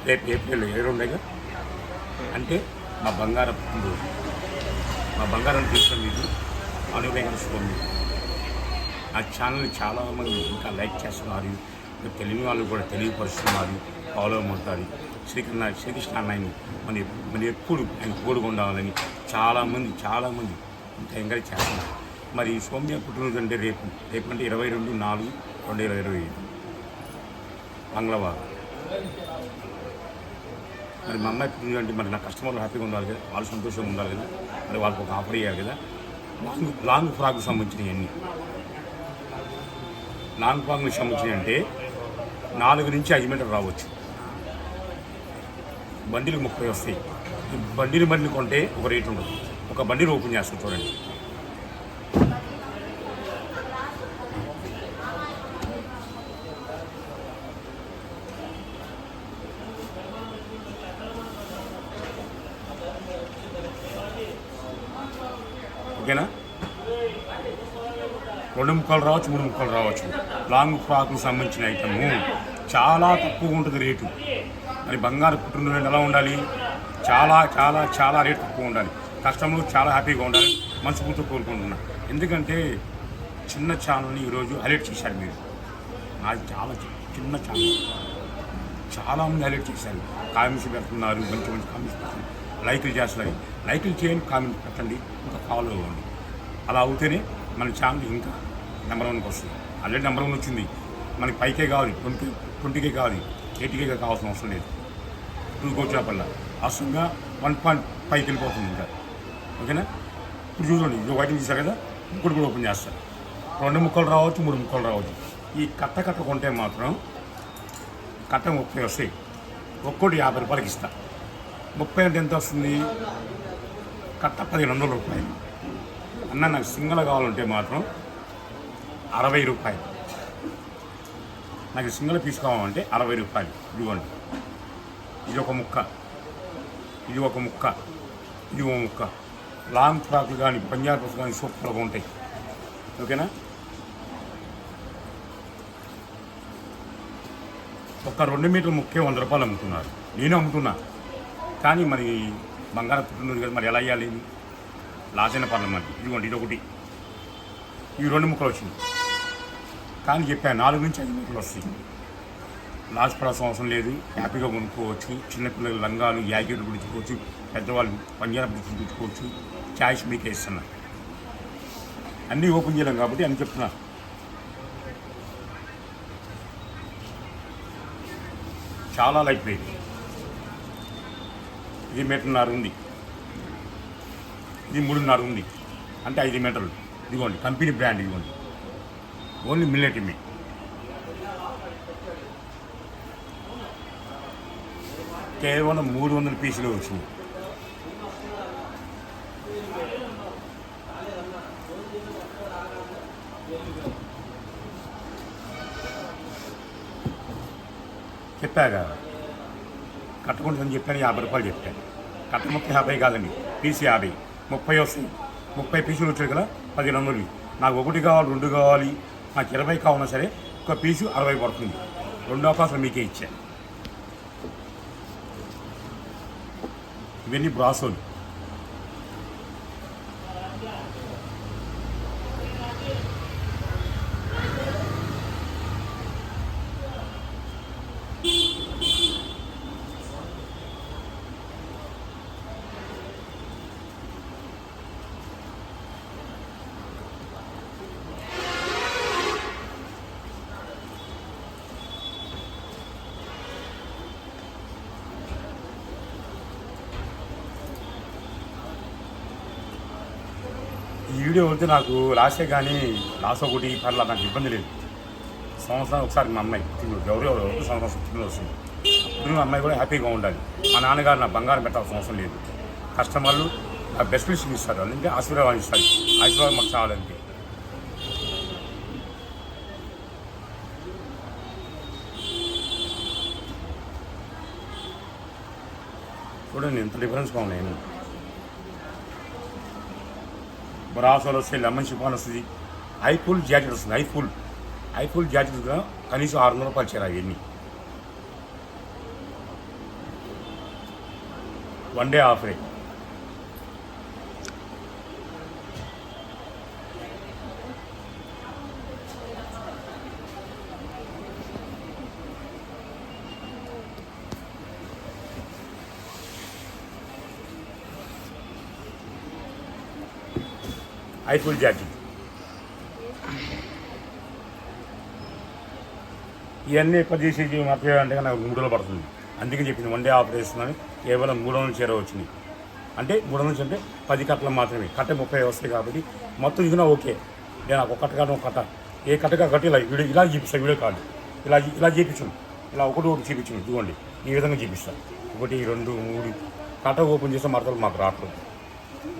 రేపు ఏప్రిల్ 22 అంటే మా బంగారం పుట్టినరోజు. మా బంగారం తీసుకొని ఇది అనుభవంగా స్వామి. ఆ ఛానల్ని చాలామంది ఇంకా లైక్ చేస్తున్నారు, తెలియని వాళ్ళు కూడా తెలియపరుస్తున్నారు, ఫాలో అవుతారు. శ్రీకృష్ణ అన్నయ్యని మన ఎప్పుడు ఆయన తోడుగా ఉండాలని చాలామంది ఇంకా ఎంకరేజ్ చేస్తున్నారు. మరి సౌమ్య పుట్టినరోజు అంటే రేపు అంటే 22/4/2025 మంగళవారం. మరి మా అమ్మాయి పుట్టినరోజు అంటే మరి నా కస్టమర్లు హ్యాపీగా ఉండాలి కదా, వాళ్ళు సంతోషంగా ఉండాలి కదా, మరి వాళ్ళకి ఒక ఆఫర్ ఇవ్వాలి కదా. లాంగ్ ఫ్రాక్కి సంబంధించినవి అన్నీ లాంగ్ ఫ్రాక్కి సంబంధించినవి అంటే 4 నుంచి 5 మీటర్లు రావచ్చు. బండిలు 30 వస్తాయి. బండిలు కొంటే ఒక రేటు ఉండదు. ఒక బండిలు ఓపెన్ చేస్తాం చూడండి. ఓకేనా, 2 ముక్కలు రావచ్చు, 3 ముక్కలు రావచ్చు. లాంగ్ ఫ్రాక్కు సంబంధించిన ఐటము చాలా తక్కువ ఉంటుంది రేటు. మరి బంగారు పుట్టినరోజు ఎలా ఉండాలి? చాలా రేటు తక్కువ ఉండాలి. కస్టమర్లు చాలా హ్యాపీగా ఉండాలి, మనస్ఫూర్తిగా కోరుకుంటున్నాను. ఎందుకంటే చిన్న ఛానల్ని ఈరోజు హైలైట్ చేశారు మీరు. నాది చాలా చిన్న ఛానల్, చాలామంది హైలైట్ చేశారు. కామెంట్స్ పెడుతున్నారు, మంచి కామెంట్స్ పెడుతున్నారు, లైకులు చేస్తున్నారు. లైకులు చేయండి, కామెంట్స్ పెట్టండి, ఇంకా ఫాలో అవ్వండి. అలా అవుతేనే మన ఛానల్ ఇంకా నెంబర్ 1కి వస్తుంది. ఆల్రెడీ నెంబర్ 1 వచ్చింది. మనకి 5K కావాలి, 20K కావాలి, 80K కావాల్సిన అవసరం లేదు. 2కి వచ్చినప్పల్లా అసలుగా 1.5కి వెళ్ళిపోతుంది ఇంకా. ఓకేనా, ఇప్పుడు చూడండి, ఇది వైట్ తీశారు కదా, ఇప్పుడు కూడా ఓపెన్ చేస్తారు. 2 ముక్కలు రావచ్చు, 3 ముక్కలు రావచ్చు. ఈ కట్ట కొంటే మాత్రం కట్ట 30 వస్తాయి. ఒక్కోటి 50 రూపాయలకి ఇస్తా. 30 అంటే ఎంత వస్తుంది? కట్ట 1500 రూపాయలు. అన్న నాకు సింగల్ కావాలంటే మాత్రం 60 రూపాయలు. నాకు సింగల్ పీస్ కావాలంటే 60 రూపాయలు. ఇదిగోండి, ఇది ఒక ముక్క, ఇది ఒక ముక్క, ఇది ఒక ముక్క. లాంగ్ ఫ్రాక్లు కానీ పంజాబ్ డ్రెస్ కానీ సూపర్గా ఉంటాయి. ఓకేనా, ఒక 2 మీటర్ల ముక్కే 100 రూపాయలు అమ్ముతున్నారు. నేను అమ్ముతున్నా, కానీ మరి బంగారం పుట్టినరోజు కదా, మరి ఎలా అయ్యాలి? లాసైన పర్లేదు మరి. ఇదిగోండి, ఇది ఒకటి, ఇవి 2 ముక్కలు వచ్చినాయి. కానీ చెప్పాను 4 నుంచి 5 మీటర్లు వస్తాయి. లాస్ పడాల్సిన అవసరం లేదు, హ్యాపీగా కొనుక్కోవచ్చు. చిన్నపిల్లల లంగాలు, యాకెట్లు కుడుచుకోవచ్చు, పెద్దవాళ్ళు పంజాబ్ డ్రెస్సులు కుట్టుకోవచ్చు. చాయిస్ మీకే ఇస్తున్నా. అన్నీ ఓపెన్ చేయలేం కాబట్టి అని చెప్తున్నా. చాలా లైట్ వెయిట్. ఇది 1.5 మీటర్ ఉంది, ఇది 3.5 ఉంది, అంటే 5 మీటర్లు. ఇదిగోండి, కంపెనీ బ్రాండ్. ఇదిగోండి, ఓన్లీ మిల్లెట్ మీ. కేవలం 300 పీసులు వచ్చింది. చెప్పాగా కట్టుకుంటుందని చెప్పాను, 50 రూపాయలు చెప్పాను. కట్ట మొత్తం 50 కాదండి, పీసు 50. 30 వస్తాయి. 30 పీసులు వచ్చాయి కదా, 1500. నాకు 1 కావాలి, 2 కావాలి, నాకు 20 కావాలన్నా సరే ఒక పీసు 60 పడుతుంది. 2 అవకాశాలు మీకే ఇచ్చాను. ఇవన్నీ బ్రాసోలు. ఈ వీడియో వస్తే నాకు లాసే, కానీ లాస్ ఒకటి పర్లా, నాకు ఇబ్బంది లేదు. సంవత్సరం ఒకసారి మా అమ్మాయి ఎవరెవరు సంవత్సరం పుట్టినరోజు వస్తుంది. అప్పుడు మా అమ్మాయి కూడా హ్యాపీగా ఉండాలి. మా నాన్నగారు నా బంగారం పెట్టాల్సిన అవసరం లేదు. కస్టమర్లు నా బెస్ట్ విషయం ఇస్తారు, అందుకే ఆశీర్వాదం ఇస్తారు. ఆశీర్వాదం మాకు చాలంటే. చూడండి ఎంత డిఫరెన్స్గా ఉన్నాయి. బ్రాసోలు వస్తాయి, లెమన్ షిఫాన్ వస్తుంది, ఐఫుల్ జాకెట్ వస్తుంది. ఐఫుల్ జాకెట్ కనీసం 600 రూపాయలు చీర. అవన్నీ 1 డే ఆఫరే. ఐఫుల్ జాకెట్ ఇవన్నీ ఎక్కువ చేసేది మాత్రమే అంటే నాకు 3 రోజులు పడుతుంది. అందుకే చెప్పింది 1 డే ఆఫర్ వేస్తున్నాను. కేవలం 300 చీర వచ్చినాయి. అంటే 300 నుంచి అంటే 10 కట్టలు మాత్రమే. కట్ట 30 వస్తాయి కాబట్టి మొత్తం ఇదినా ఓకే. నేను ఒక కట్ట కాదు, ఒక కట్ట ఏ కట్టగా కట్టి ఇలా వీడియో ఇలా చూపిస్తాను. వీడియో కాదు ఇలా చూపించాను. ఇలా ఒకటి చూపించాను. ఇదిగోండి ఈ విధంగా చూపిస్తాను. 1 2 3 కట్ట ఓపెన్ చేస్తే మడతలు మాకు రావట్లేదు.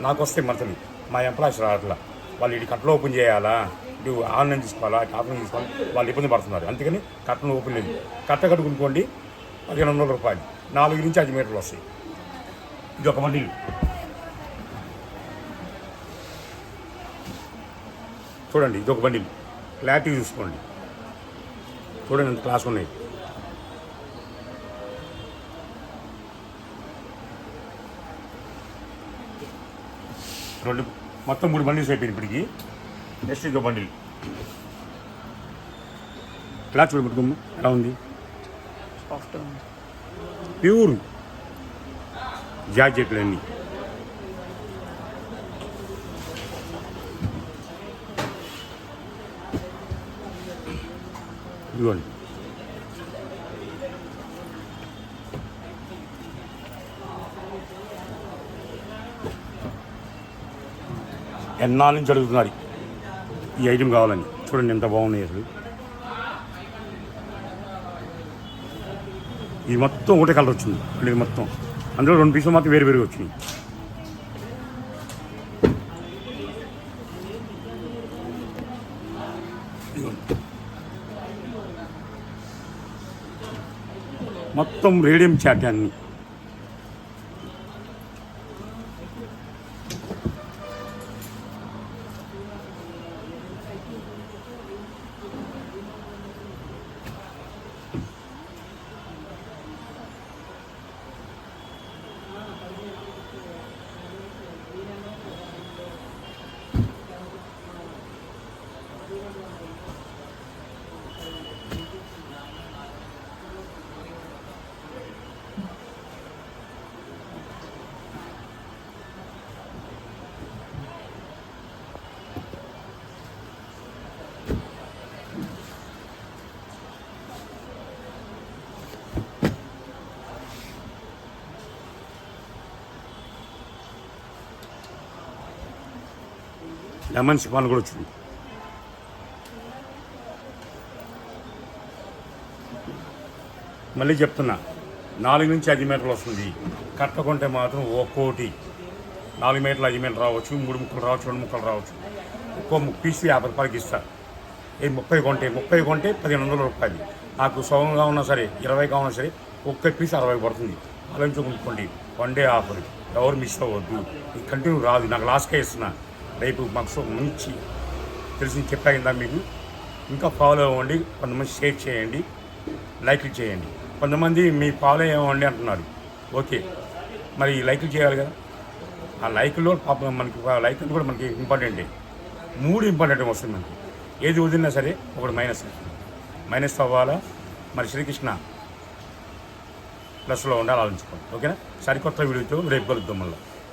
నాకు వస్తే మడతలు మా ఎంప్లాయీస్ రావట్లా. వాళ్ళు ఇటు కట్టలో ఓపెన్ చేయాలా, ఇటు ఆన్లైన్ తీసుకోవాలా, ఆఫ్లైన్ తీసుకోవాలి, వాళ్ళు ఇబ్బంది పడుతున్నారు. అందుకని కట్టను ఓపెన్ లేదు. కట్ట కట్టుకునుకోండి 1500 రూపాయలు, 4 నుంచి 5 మీటర్లు వస్తాయి. ఇది ఒక బండిల్. చూడండి ఇది ఒక బండిల్. క్లారిటీ చూసుకోండి. చూడండి ఎంత క్లాస్ ఉన్నాయి. మొత్తం 3 బండిల్స్ అయిపోయింది ఇప్పటికి. నెక్స్ట్ ఇదో బండిల్. క్లాత్ చూడబెట్టుకోము ఎలా ఉంది, ప్యూర్ జాకెట్లు అన్నీ. ఇదిగోండి ఎన్నాళ్ళ నుంచి అడుగుతున్నారు ఈ ఐటెం కావాలని. చూడండి ఎంత బాగున్నాయి అసలు. ఇది మొత్తం ఒకటే కలర్ వచ్చింది. అంటే ఇది మొత్తం అందులో 2 పీసులు మాత్రం వేరు వేరుగా వచ్చినాయి. మొత్తం రేడియం చాట్ అన్నీ. లెమన్ షిఫాన్ కూడా వచ్చింది. మళ్ళీ చెప్తున్నా 4 నుంచి 5 మీటర్లు వస్తుంది. కట్టకుంటే మాత్రం ఒక్కోటి 4 మీటర్లు 5 మీటర్లు రావచ్చు, 3 ముక్కలు రావచ్చు, 2 ముక్కలు రావచ్చు. ఒక్కో పీస్ 50 రూపాయలకి ఇస్తా. 30 కొంటే 1500 రూపాయలు. నాకు సౌంగా ఉన్నా సరే 20 కావున్నా సరే ఒక్క పీస్ 60 పడుతుంది. ఆలోచించుకోండి. 1 డే ఆఫర్, ఎవరు మిస్ అవ్వద్దు. ఇది కంటిన్యూ రాదు. నాకు లాస్ట్కే ఇస్తున్నా. రేపు మాకు మంచి తెలిసి చెప్పాయిందా మీకు. ఇంకా ఫాలో అవ్వండి. కొంతమంది షేర్ చేయండి, లైక్లు చేయండి. కొంతమంది మీ ఫాలో అవ్వండి అంటున్నారు. ఓకే, మరి లైక్లు చేయాలి కదా. ఆ లైక్లో పాపం మనకి లైక్లు కూడా మనకి ఇంపార్టెంటే. 3 ఇంపార్టెంట్ వస్తుంది మనకి. ఏది వదిలినా సరే ఒకటి మైనస్ అవ్వాలా. మరి శ్రీకృష్ణ ప్లస్లో ఉండాలి, ఆలోచించుకోండి. ఓకేనా. సరికొత్త వీడియోతో రేపు కలుద్దాం మళ్ళీ.